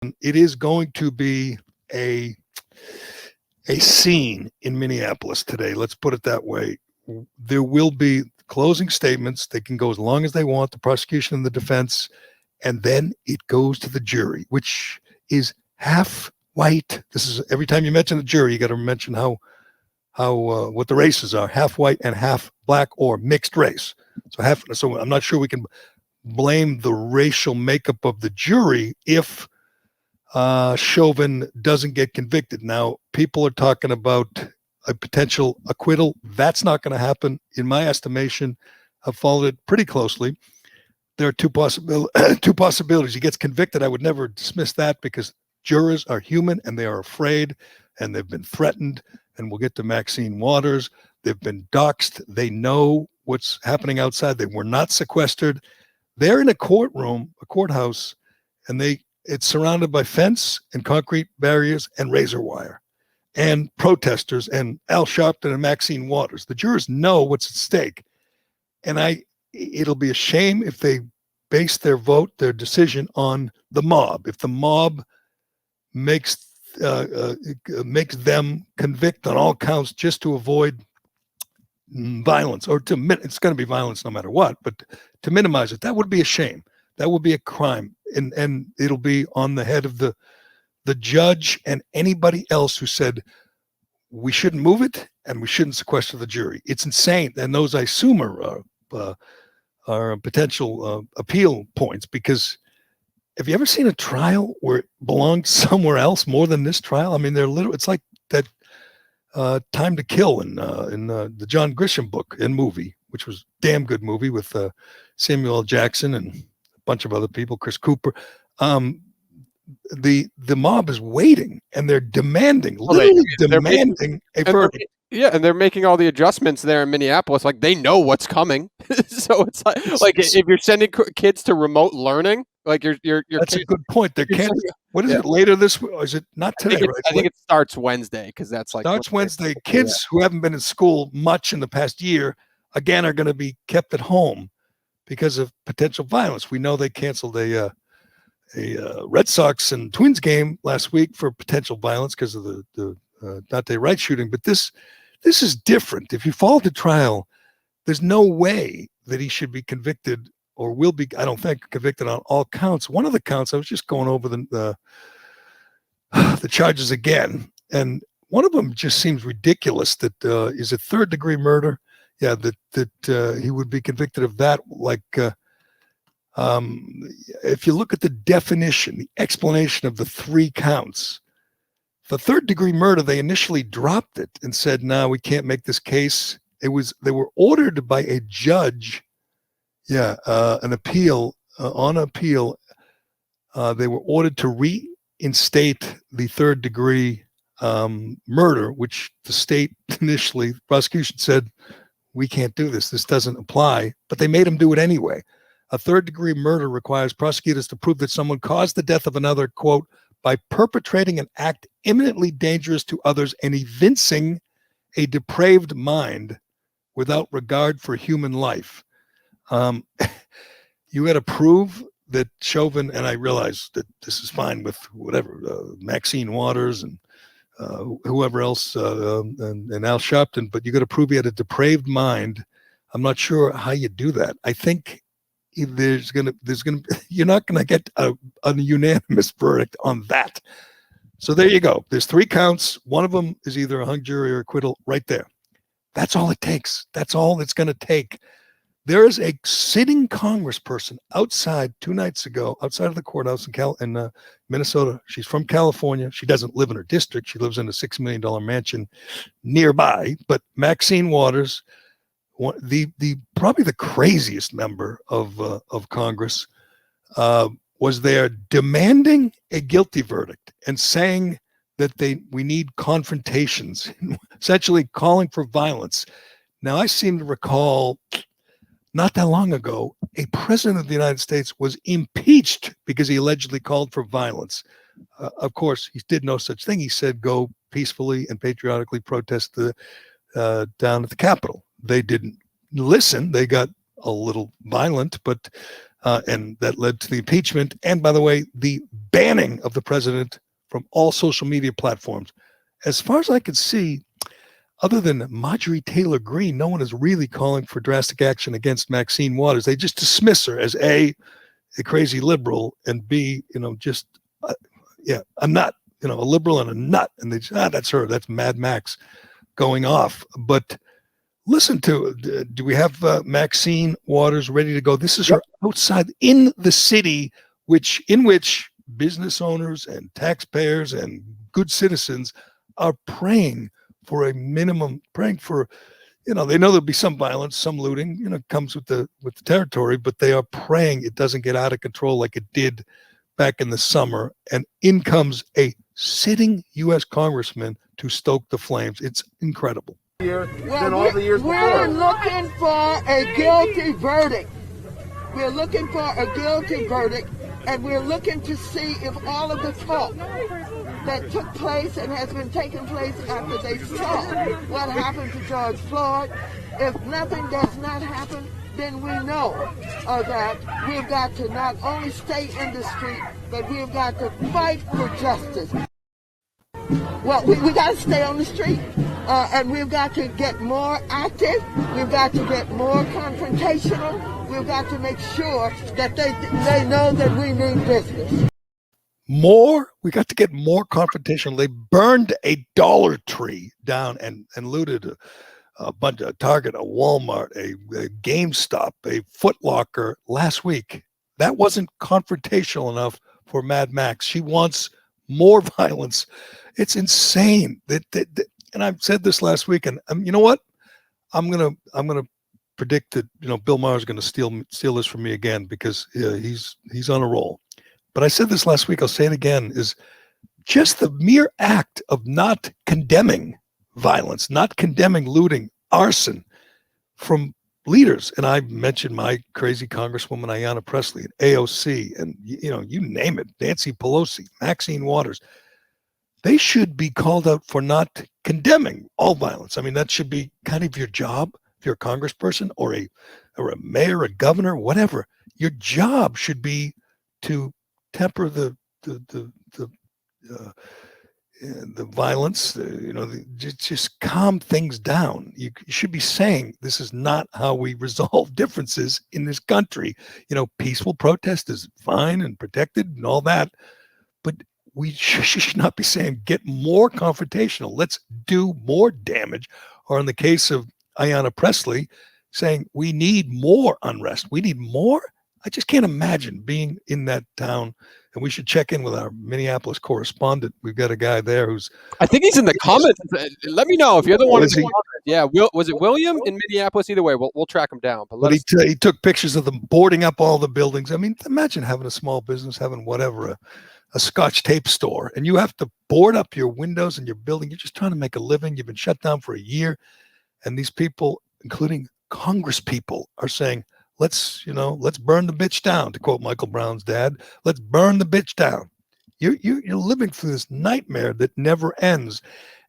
It is going to be a scene in Minneapolis today. Let's put it that way. There will be closing statements. They can go as long as they want, the prosecution and the defense, and then it goes to the jury, which is half white. This is every time you mention the jury, you got to mention how what the races are: half white and half black or mixed race. So I'm not sure we can blame the racial makeup of the jury if Chauvin doesn't get convicted. Now, people are talking about a potential acquittal. That's not going to happen, in my estimation. I've followed it pretty closely. There are two possibilities. He gets convicted. I would never dismiss that because jurors are human and they are afraid and they've been threatened. And we'll get to Maxine Waters. They've been doxxed. They know what's happening outside. They were not sequestered. They're in a courthouse, and it's surrounded by fence and concrete barriers and razor wire and protesters and Al Sharpton and Maxine Waters. The jurors know what's at stake. And it'll be a shame if they base their decision on the mob. If the mob makes them convict on all counts just to avoid violence, or it's going to be violence no matter what, but to minimize it, that would be a shame. That would be a crime. And it'll be on the head of the judge and anybody else who said we shouldn't move it and we shouldn't sequester the jury. It's insane. And those, I assume, are potential appeal points, because have you ever seen a trial where it belonged somewhere else more than this trial? I mean, it's like that Time to Kill in the John Grisham book and movie, which was a damn good movie with Samuel L. Jackson and a bunch of other people, Chris Cooper. The mob is waiting and they're demanding, demanding a verdict. Yeah, and they're making all the adjustments there in Minneapolis. Like, they know what's coming. So it's like if you're sending kids to remote learning, like your that's kids, a good point. Their kids. What is it later this week? Or is it not today? I think it starts Wednesday, because that's like starts Wednesday. Kids who haven't been in school much in the past year again are going to be kept at home because of potential violence. We know they canceled a Red Sox and Twins game last week for potential violence because of the Dante Wright shooting. But this is different. If you follow the trial, there's no way that he should be convicted or will be, I don't think, convicted on all counts. One of the counts, I was just going over the charges again, and one of them just seems ridiculous. That is a third-degree murder. Yeah, that he would be convicted of that. Like, if you look at the definition, the explanation of the three counts, the third-degree murder, they initially dropped it and said, "No, we can't make this case." They were ordered by a judge. Yeah, an appeal on appeal. They were ordered to reinstate the third-degree murder, which the state initially, the prosecution said, "We can't do this. This doesn't apply." But they made them do it anyway. A third-degree murder requires prosecutors to prove that someone caused the death of another, quote, by perpetrating an act imminently dangerous to others and evincing a depraved mind without regard for human life. You got to prove that Chauvin, and I realize that this is fine with whatever, Maxine Waters and whoever else, and Al Sharpton, but you got to prove he had a depraved mind. I'm not sure how you do that. I think you're not gonna get a unanimous verdict on that. So there you go. There's three counts. One of them is either a hung jury or acquittal right there. That's all it takes. That's all it's going to take. There is a sitting congressperson outside 2 nights ago, outside of the courthouse in Minnesota. She's from California. She doesn't live in her district. She lives in a $6 million mansion nearby. But Maxine Waters, probably the craziest member of Congress, was there demanding a guilty verdict and saying that we need confrontations, essentially calling for violence. Now, I seem to recall not that long ago, a president of the United States was impeached because he allegedly called for violence. Of course, he did no such thing. He said, go peacefully and patriotically protest down at the Capitol. They didn't listen. They got a little violent, but and that led to the impeachment. And by the way, the banning of the president from all social media platforms. As far as I can see, other than Marjorie Taylor Greene, no one is really calling for drastic action against Maxine Waters. They just dismiss her as a crazy liberal, and B, just a nut, a liberal and a nut. And they just, that's her. That's Mad Max going off. But listen to, do we have Maxine Waters ready to go? This is her outside in the city, in which business owners and taxpayers and good citizens are praying for a minimum, praying for, they know there'll be some violence, some looting, comes with the territory, but they are praying it doesn't get out of control like it did back in the summer. And in comes a sitting U.S. congressman to stoke the flames. It's incredible. We're looking for a guilty verdict. We're looking for a guilty verdict, and we're looking to see if all of the talk that took place and has been taking place after they saw what happened to George Floyd, if nothing does not happen, then we know that we've got to not only stay in the street, but we've got to fight for justice. Well, we got to stay on the street, and we've got to get more active. We've got to get more confrontational. We've got to make sure that they know that we mean business. We got to get more confrontational. They burned a Dollar Tree down and looted a bunch of Target, a Walmart, a GameStop, a Foot Locker last week. That wasn't confrontational enough for Mad Max. She wants more violence. It's insane. And I've said this last week, and you know what? I'm gonna predict that Bill Maher is going to steal this from me again, because he's on a roll. But I said this last week, I'll say it again, is just the mere act of not condemning violence, not condemning looting, arson from leaders. And I mentioned my crazy Congresswoman Ayanna Pressley and AOC, and you name it, Nancy Pelosi, Maxine Waters. They should be called out for not condemning all violence. I mean, that should be kind of your job. If you're a congressperson or a mayor, a governor, whatever, your job should be to temper the violence, just calm things down. You should be saying, this is not how we resolve differences in this country. Peaceful protest is fine and protected and all that, but we should not be saying get more confrontational. Let's do more damage. Or in the case of Ayanna Pressley, saying we need more unrest. We need more. I just can't imagine being in that town. And we should check in with our Minneapolis correspondent. We've got a guy there who's... I think he's in the comments. Let me know if you're the one in the comments. Yeah, was it William in Minneapolis? Either way, we'll track him down. But he took pictures of them boarding up all the buildings. I mean, imagine having a small business, having whatever, a Scotch tape store, and you have to board up your windows in your building. You're just trying to make a living. You've been shut down for a year. And these people, including Congress people, are saying, let's burn the bitch down, to quote Michael Brown's dad. Let's burn the bitch down. You're living through this nightmare that never ends.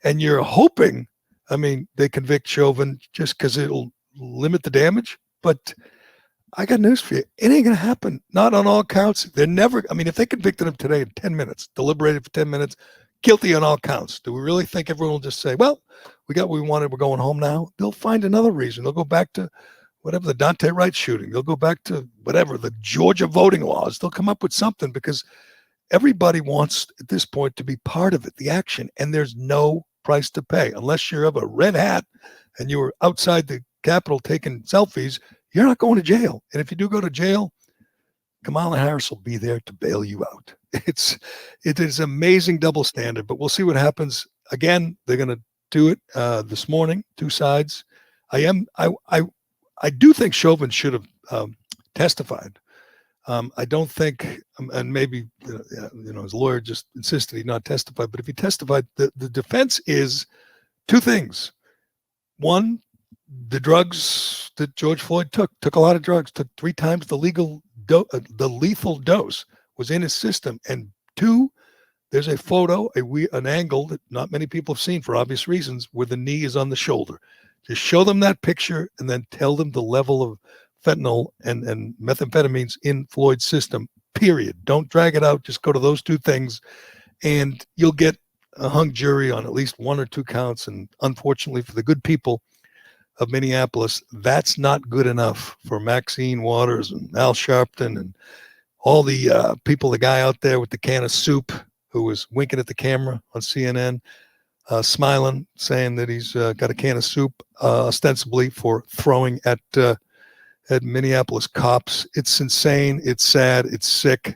And you're hoping, they convict Chauvin just because it'll limit the damage. But I got news for you. It ain't going to happen. Not on all counts. They're never, if they convicted him today in 10 minutes, deliberated for 10 minutes, guilty on all counts, do we really think everyone will just say, well, we got what we wanted, we're going home now? They'll find another reason. They'll go back to whatever, the Dante Wright shooting. They'll go back to whatever, the Georgia voting laws. They'll come up with something, because everybody wants at this point to be part of it, the action, and there's no price to pay. Unless you're of a red hat and you were outside the Capitol taking selfies, you're not going to jail. And if you do go to jail, Kamala Harris will be there to bail you out. It is amazing double standard, but we'll see what happens. Again, they're going to do it this morning, two sides. I do think Chauvin should have testified. I don't think, and maybe his lawyer just insisted he not testify. But if he testified, the defense is two things. One, the drugs that George Floyd took a lot of drugs, took 3 times the lethal dose was in his system. And two, there's a photo, an angle that not many people have seen for obvious reasons, where the knee is on the shoulder. Just show them that picture and then tell them the level of fentanyl and methamphetamines in Floyd's system, period. Don't drag it out. Just go to those two things, and you'll get a hung jury on at least one or two counts. And unfortunately for the good people of Minneapolis, that's not good enough for Maxine Waters and Al Sharpton and all the people, the guy out there with the can of soup who was winking at the camera on CNN, smiling, saying that he's got a can of soup, ostensibly for throwing at Minneapolis cops. It's insane. It's sad. It's sick.